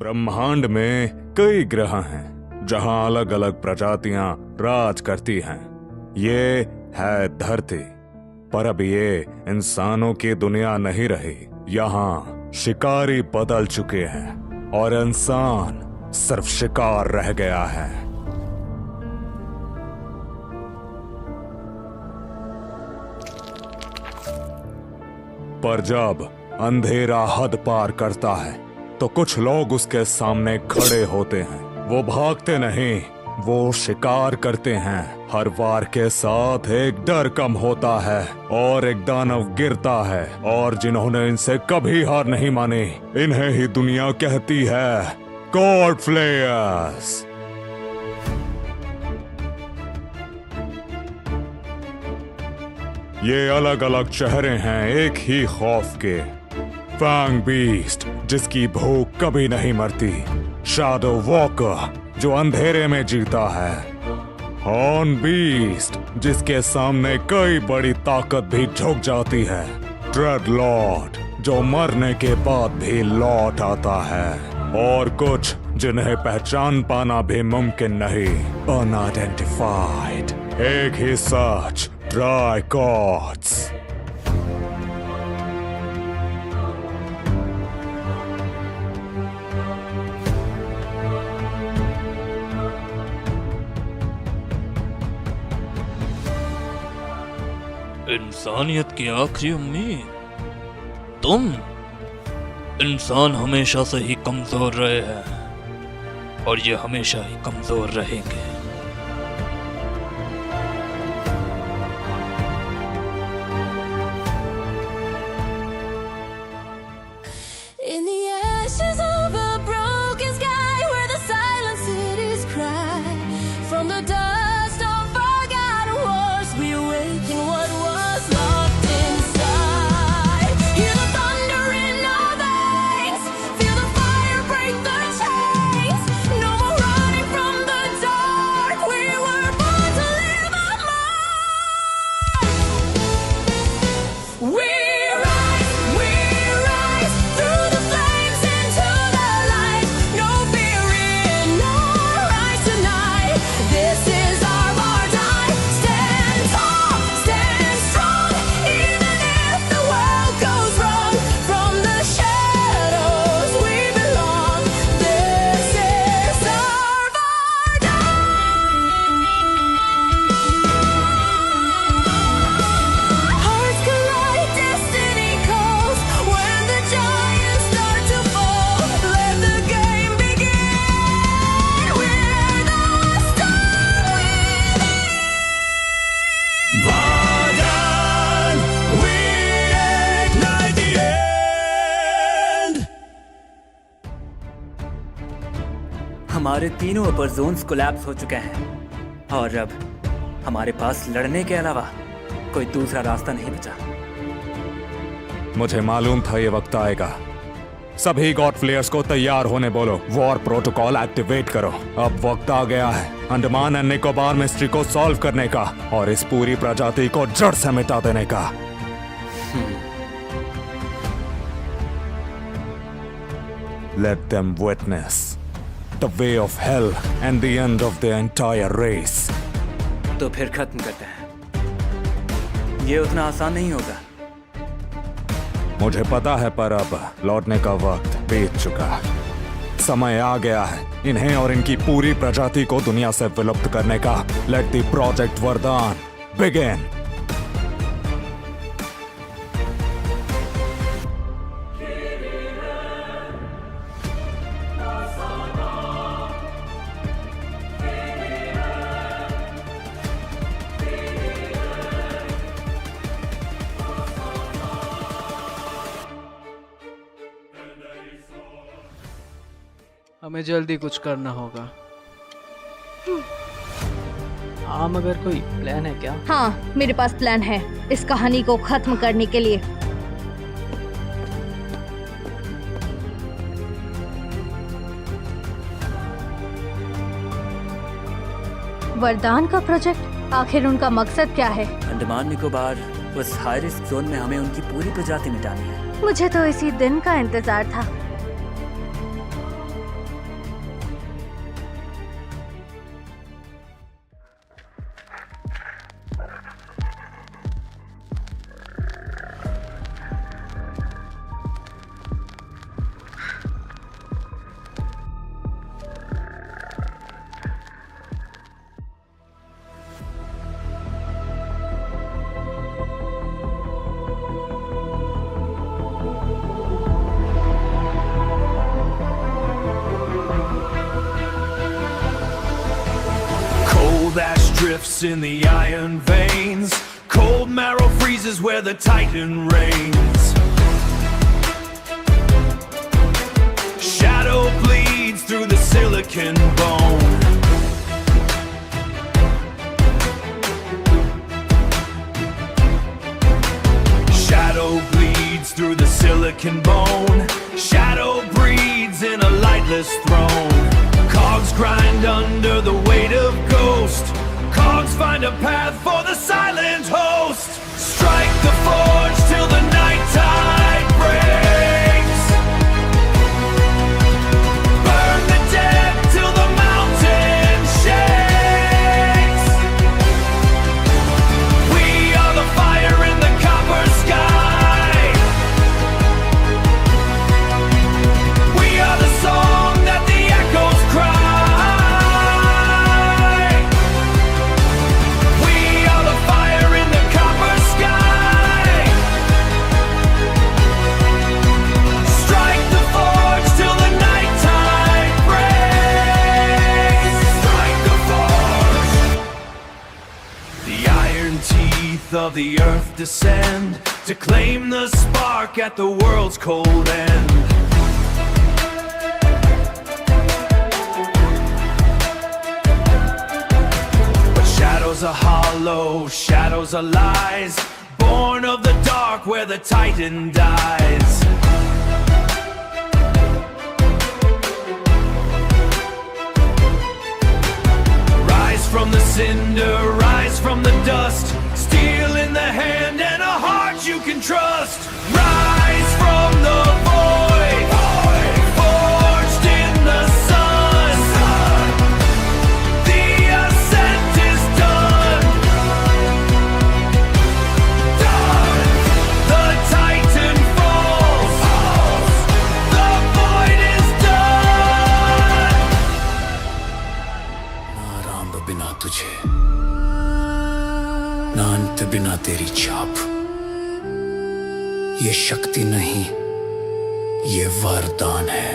ब्रह्मांड में कई ग्रह हैं जहां अलग अलग प्रजातियां राज करती हैं। ये है धरती, पर अब ये इंसानों की दुनिया नहीं रही। यहाँ शिकारी बदल चुके हैं और इंसान सिर्फ शिकार रह गया है। पर जब अंधेरा हद पार करता है तो कुछ लोग उसके सामने खड़े होते हैं। वो भागते नहीं, वो शिकार करते हैं। हर वार के साथ एक डर कम होता है और एक दानव गिरता है। और जिन्होंने इनसे कभी हार नहीं मानी, इन्हें ही दुनिया कहती है गॉड फ्लेयर्स। ये अलग अलग चेहरे हैं एक ही खौफ के। फैंग बीस्ट जिसकी भूख कभी नहीं मरती, शैडो वॉकर जो अंधेरे में जीता है, हॉर्न बीस्ट जिसके सामने कई बड़ी ताकत भी झुक जाती है, ड्रेड लॉर्ड जो मरने के बाद भी लौट आता है, और कुछ जिन्हें पहचान पाना भी मुमकिन नहीं, अनआइडेंटिफाइड। एक ही सच, ड्राई गॉड्स। इंसानियत की आखिरी उम्मीद तुम। इंसान हमेशा से ही कमजोर रहे हैं और ये हमेशा ही कमजोर रहेंगे। In the ashes of a broken sky, where the silent cities cry, from the dust of forgotten wars, we awaken what was locked inside. Hear the thunder in our veins, feel the fire break the chains. No more running from the dark, we were born to live alive. We rise through the flames into the light. No fear in our eyes tonight. This is our time. Stand tall, stand strong, even if the world goes wrong. From the shadows we belong. This is our time. Hearts collide, destiny calls. When the giants start to fall, let the game begin. We're the storm within. Vardan, we ignite the end. हमारे तीनों अपर Jones collapse हो चुके हैं और अब हमारे पास लड़ने के अलावा कोई दूसरा रास्ता नहीं बचा। मुझे मालूम था ये वक्त आएगा। सभी गॉड फ्लेयर्स को तैयार होने बोलो। वॉर प्रोटोकॉल एक्टिवेट करो। अब वक्त आ गया है अंडमान एंड निकोबार मिस्ट्री को सॉल्व करने का और इस पूरी प्रजाति को जड़ से मिटा देने का। Let them witness the way of hell and the end of the entire race. तो फिर खत्म करते हैं। ये उतना आसान नहीं होगा। मुझे पता है, पर अब लौटने का वक्त बीत चुका। समय आ गया है इन्हें और इनकी पूरी प्रजाति को दुनिया से विलुप्त करने का। लेट द प्रोजेक्ट वरदान बिगिन। हमें जल्दी कुछ करना होगा। मगर कोई प्लान है क्या? हाँ, मेरे पास प्लान है इस कहानी को खत्म करने के लिए। वरदान का प्रोजेक्ट, आखिर उनका मकसद क्या है? अंडमान निकोबार उस हाई रिस्क जोन में हमें उनकी पूरी प्रजाति मिटानी है। मुझे तो इसी दिन का इंतजार था। drifts in the iron veins. Cold marrow freezes where the Titan reigns. Shadow bleeds through the silicon bone. Shadow bleeds through the silicon bone. Shadow breeds in a lightless throne. Cogs grind under the weight of ghost. Cogs find a path for the silent host. Strike the forge till the night tide breaks. Burn the dead till the mountain shakes. We are the fire in the copper sky. We are the song that the echoes cry. We are the fire in the copper sky. Strike the forge till the night tide breaks. Strike the forge. The iron teeth of the earth descend to claim the spark at the world's cold end. But shadows are hollow, shadows are lies, born of the dark where the Titan dies. Rise from the cinder, rise from the dust. Steel in the hand and a heart you can trust. Rise from the void, forged in the sun. The ascent is done. The Titan falls. The void is done. ना राम बिना तुझे, ना अंत बिना तेरी छाप। ये शक्ति नहीं, ये वरदान है।